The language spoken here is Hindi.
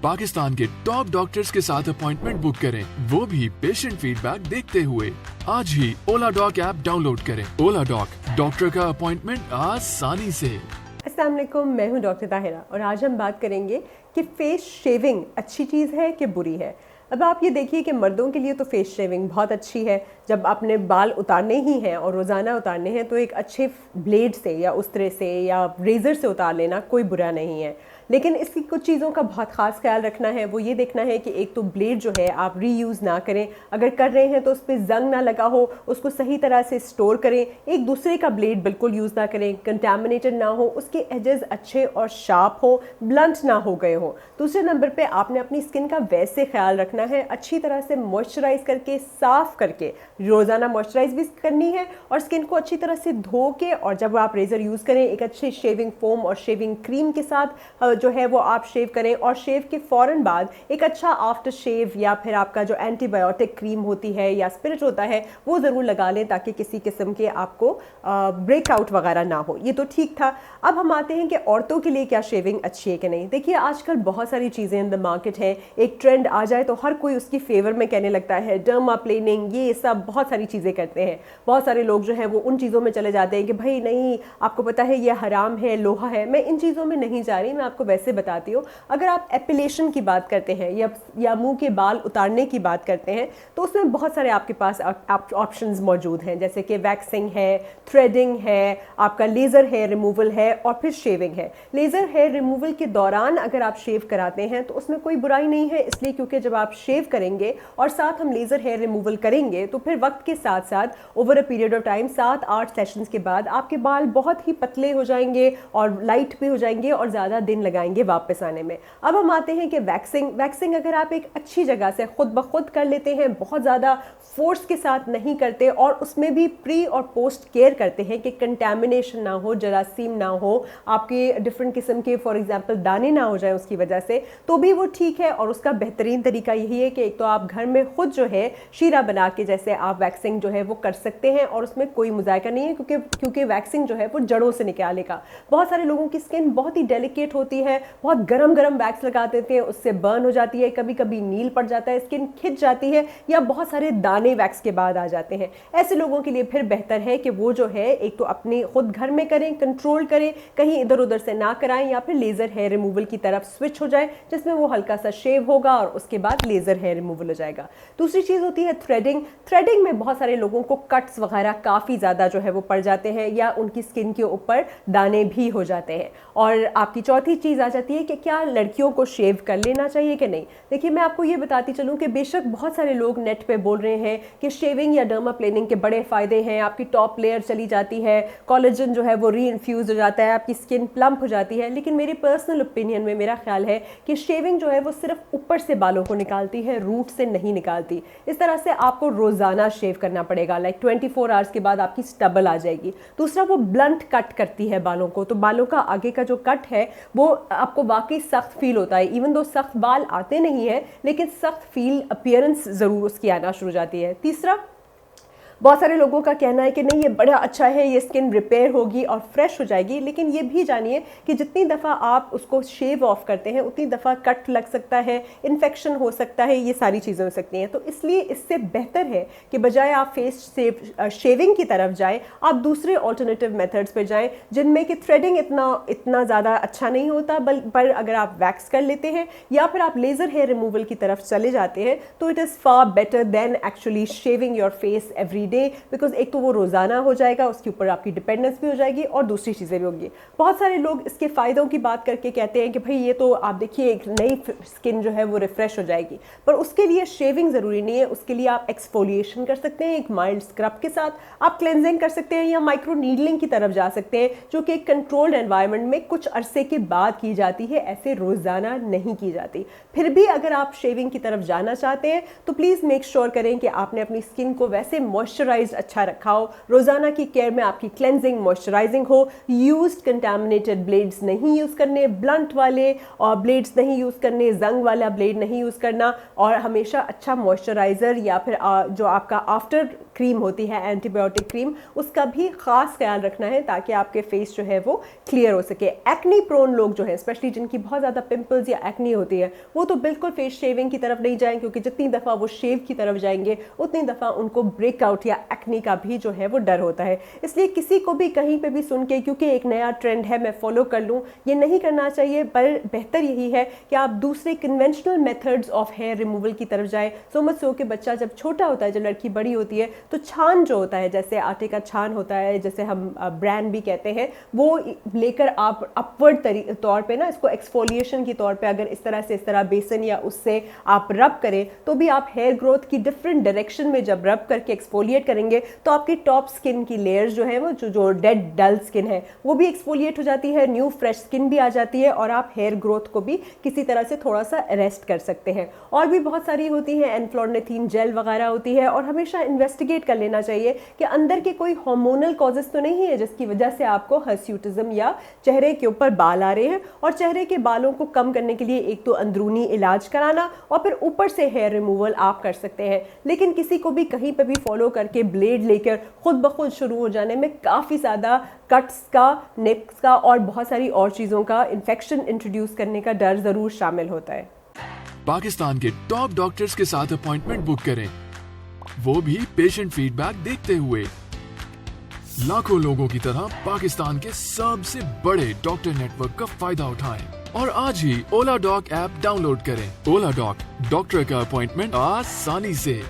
पाकिस्तान के टॉप डॉक्टर्स के साथ अपॉइंटमेंट बुक करें, वो भी पेशेंट फीडबैक देखते हुए। आज ही ओला डॉक ऐप डाउनलोड करें। ओला डॉक, डॉक्टर का अपॉइंटमेंट आसानी से। अस्सलाम वालेकुम, मैं हूं डॉक्टर ताहिरा और आज हम बात करेंगे कि फेस शेविंग अच्छी चीज़ है कि बुरी है। अब आप ये देखिए कि मर्दों के लिए तो फेस शेविंग बहुत अच्छी है। जब आपने बाल उतारने ही हैं और रोज़ाना उतारने हैं तो एक अच्छे ब्लेड से या उस्तरे से या रेज़र से उतार लेना कोई बुरा नहीं है। लेकिन इसकी कुछ चीज़ों का बहुत ख़ास ख्याल रखना है। वो ये देखना है कि एक तो ब्लेड जो है आप रीयूज़ ना करें, अगर कर रहे हैं तो उस पर जंग ना लगा हो, उसको सही तरह से स्टोर करें। एक दूसरे का ब्लेड बिल्कुल यूज़ ना करें, कंटामिनेटेड ना हो, उसके एजेस अच्छे और शार्प हो, ब्लंट ना हो गए हो। दूसरे नंबर पे आपने अपनी स्किन का वैसे ख्याल रखना है, अच्छी तरह से मॉइस्चराइज करके, साफ़ करके, रोज़ाना मॉइस्चराइज भी करनी है और स्किन को अच्छी तरह से धो के, और जब आप रेज़र यूज़ करें एक अच्छे शेविंग फोम और शेविंग क्रीम के साथ जो है वो आप शेव करें। और शेव के फ़ौरन बाद एक अच्छा आफ्टर शेव या फिर आपका जो एंटीबायोटिक क्रीम होती है या स्पिरिट होता है वो ज़रूर लगा लें ताकि किसी किस्म के आपको ब्रेकआउट वगैरह ना हो। ये तो ठीक था। अब हम आते हैं कि औरतों के लिए क्या शेविंग अच्छी है कि नहीं। देखिए आजकल बहुत सारी चीज़ें इन द मार्केट है, एक ट्रेंड आ जाए तो हर कोई उसकी फेवर में कहने लगता है। डर्मा प्लेनिंग, ये सब बहुत सारी चीज़ें करते हैं। बहुत सारे लोग जो है वो उन चीज़ों में चले जाते हैं कि भाई नहीं, आपको पता है ये हराम है, लोहा है। मैं इन चीज़ों में नहीं जा रही, मैं आपको वैसे बताती हूँ। अगर आप एपिलेशन की बात करते हैं या मुंह के बाल उतारने की बात करते हैं तो उसमें बहुत सारे आपके पास ऑप्शंस मौजूद हैं, जैसे कि वैक्सिंग है, थ्रेडिंग है, आपका लेज़र हेयर रिमूवल है और फिर शेविंग है। लेज़र हेयर रिमूवल के दौरान अगर आप शेव कराते हैं तो उसमें कोई बुराई नहीं है, इसलिए क्योंकि जब आप शेव करेंगे और साथ हम लेज़र हेयर रिमूवल करेंगे तो फिर वक्त के साथ साथ over a period of time 7-8 sessions के बाद आपके बाल बहुत ही पतले हो जाएंगे और लाइट भी हो जाएंगे और ज़्यादा दिन लगाएंगे वापस आने में। अब हम आते हैं कि वैक्सिंग अगर आप एक अच्छी जगह से खुद ब खुद कर लेते हैं, बहुत ज़्यादा फोर्स के साथ नहीं करते और उसमें भी प्री और पोस्ट केयर करते हैं कि कंटैमिनेशन ना हो, जरासीम ना हो, आपके डिफरेंट किस्म के फॉर एग्जांपल दाने ना हो जाए उसकी वजह से, तो भी वो ठीक है। और उसका बेहतरीन तरीका यही है कि एक तो आप घर में खुद जो है शीरा बना के जैसे आप वैक्सिंग जो है वो कर सकते हैं और उसमें कोई मुज़ायका नहीं है क्योंकि वैक्सिंग जो है वो जड़ों से निकालेगा। बहुत सारे लोगों की स्किन बहुत ही डेलिकेट होती है, बहुत गरम वैक्स लगा देते हैं, उससे बर्न हो जाती है, कभी कभी नील पड़ जाता है, स्किन खिंच जाती है या बहुत सारे दाने वैक्स के बाद आ जाते हैं। ऐसे लोगों के लिए फिर बेहतर है कि वो जो है एक तो अपने खुद घर में करें, कंट्रोल करें, कहीं इधर उधर से ना कराएं या फिर लेज़र हेयर रिमूवल की तरफ स्विच हो जाए जिसमें वो हल्का सा शेव होगा और उसके बाद लेज़र हेयर रिमूवल हो जाएगा। दूसरी चीज़ होती है थ्रेडिंग में बहुत सारे लोगों को कट्स वगैरह काफ़ी ज़्यादा जो है वो पड़ जाते हैं या उनकी स्किन के ऊपर दाने भी हो जाते हैं। और आपकी चौथी चीज़ आ जाती है कि क्या लड़कियों को शेव कर लेना चाहिए कि नहीं। देखिए मैं आपको ये बताती चलूँ कि बेशक बहुत सारे लोग नेट पे बोल रहे हैं कि शेविंग या डर्मा प्लेनिंग के बड़े फ़ायदे हैं, आपकी टॉप लेयर चली जाती है, कोलेजन जो है वो री इन्फ्यूज़ हो जाता है, आपकी स्किन प्लम्प हो जाती है। लेकिन मेरी पर्सनल ओपिनियन में मेरा ख्याल है कि शेविंग जो है वो सिर्फ ऊपर से बालों को निकालती है, रूट से नहीं निकालती। इस तरह से आपको रोज़ाना शेव करना पड़ेगा, लाइक 24 आवर्स के बाद आपकी स्टबल आ जाएगी। दूसरा वो ब्लंट कट करती है बालों को, तो बालों का आगे का जो कट है वो आपको वाकई सख्त फील होता है। इवन दो सख्त बाल आते नहीं है लेकिन सख्त फील अपीयरेंस ज़रूर उसकी आना शुरू हो जाती है। तीसरा, बहुत सारे लोगों का कहना है कि नहीं ये बड़ा अच्छा है, ये स्किन रिपेयर होगी और फ्रेश हो जाएगी, लेकिन ये भी जानिए कि जितनी दफ़ा आप उसको शेव ऑफ करते हैं उतनी दफ़ा कट लग सकता है, इन्फेक्शन हो सकता है, ये सारी चीज़ें हो सकती हैं। तो इसलिए इससे बेहतर है कि बजाय आप फेस शेविंग की तरफ जाएं, आप दूसरे ऑल्टरनेटिव मेथड्स पे जाएं जिनमें कि थ्रेडिंग इतना ज़्यादा अच्छा नहीं होता, पर अगर आप वैक्स कर लेते हैं या फिर आप लेज़र हेयर रिमूवल की तरफ चले जाते हैं तो it is far better than actually shaving your face every day, because एक तो वो रोज़ाना हो जाएगा, उसके ऊपर आपकी डिपेंडेंस भी हो जाएगी और दूसरी चीज़ें भी होंगी। बहुत सारे लोग इसके फ़ायदों की बात करके कहते हैं कि भाई ये तो आप देखिए एक नई स्किन जो है वो रिफ़्रेश हो जाएगी, पर उसके लिए शेविंग ज़रूरी नहीं है। उसके लिए आप एक्सफोलिएशन कर सकते हैं, एक माइल्ड स्क्रब के साथ आप क्लेंजिंग कर सकते हैं या माइक्रो नीडलिंग की तरफ जा सकते हैं जो कि एक कंट्रोल्ड एनवायरनमेंट में कुछ अरसे के बाद की जाती है, ऐसे रोज़ाना नहीं की जाती। फिर भी अगर आप शेविंग की तरफ जाना चाहते हैं तो प्लीज़ मेक श्योर करें कि आपने अपनी स्किन को वैसे मॉइस्चराइज अच्छा रखा हो, रोज़ाना की केयर में आपकी क्लेंजिंग मॉइस्चराइजिंग हो, यूज्ड कंटामिनेटेड ब्लेड्स नहीं यूज़ करने, ब्लंट वाले और ब्लेड्स नहीं यूज़ करने, जंग वाला ब्लेड नहीं यूज़ करना और हमेशा अच्छा मॉइस्चराइज़र या फिर जो आपका आफ्टर क्रीम होती है, एंटीबायोटिक क्रीम, उसका भी खास ख्याल रखना है ताकि आपके फेस जो है वो क्लियर हो सके। एक्नी प्रोन लोग जो है, स्पेशली जिनकी बहुत ज़्यादा पिंपल्स या एक्नी होती है, वो तो बिल्कुल फेस शेविंग की तरफ नहीं जाएं, क्योंकि जितनी दफ़ा वो शेव की तरफ जाएंगे उतनी दफ़ा उनको ब्रेकआउट या एक्नी का भी जो है वो डर होता है। इसलिए किसी को भी कहीं पे भी सुन के क्योंकि एक नया ट्रेंड है मैं फॉलो कर लूँ, ये नहीं करना चाहिए। पर बेहतर यही है कि आप दूसरे conventional methods of hair removal की तरफ जाएं। सो मच सो कि बच्चा जब छोटा होता है, जब लड़की बड़ी होती है, तो छान जो होता है, जैसे आटे का छान होता है, जैसे हम ब्रांड भी कहते हैं, वो लेकर आप अपवर्ड तौर पे ना, इसको एक्सफोलिएशन की तौर पे अगर इस तरह बेसन या उससे आप रब करें, तो भी आप हेयर ग्रोथ की डिफरेंट डायरेक्शन में जब रब करके एक्सफोलिएट करेंगे तो आपकी टॉप स्किन की लेयर्स जो है वो जो डेड डल स्किन है वो भी एक्सफोलिएट हो जाती है, न्यू फ्रेश स्किन भी आ जाती है, और आप हेयर ग्रोथ को भी किसी तरह से थोड़ा सा अरेस्ट कर सकते हैं। और भी बहुत सारी होती हैं, एनफ्लोरनेथिन जेल वगैरह होती है, और हमेशा इन्वेस्टिगेट कर लेना चाहिए कि अंदर के कोई हार्मोनल कॉजेस तो नहीं है जिसकी वजह से आपको हर्स्यूटिज्म या चेहरे के ऊपर बाल आ रहे हैं। और चेहरे के बालों को कम करने के लिए एक तो अंदरूनी इलाज कराना और फिर ऊपर से हेयर रिमूवल आप कर सकते हैं। लेकिन किसी को भी कहीं पे भी फॉलो करके ब्लेड लेकर खुद ब खुद शुरू हो जाने में काफ़ी ज़्यादा कट्स का, निप्स का और बहुत सारी और चीज़ों का इन्फेक्शन इंट्रोड्यूस करने का डर ज़रूर शामिल होता है। पाकिस्तान के टॉप डॉक्टर्स के साथ अपॉइंटमेंट बुक करें, वो भी पेशेंट फीडबैक देखते हुए। लाखों लोगों की तरह पाकिस्तान के सबसे बड़े डॉक्टर नेटवर्क का फायदा उठाएं और आज ही ओला डॉक ऐप डाउनलोड करें। ओला डॉक, डॉक्टर का अपॉइंटमेंट आसानी से।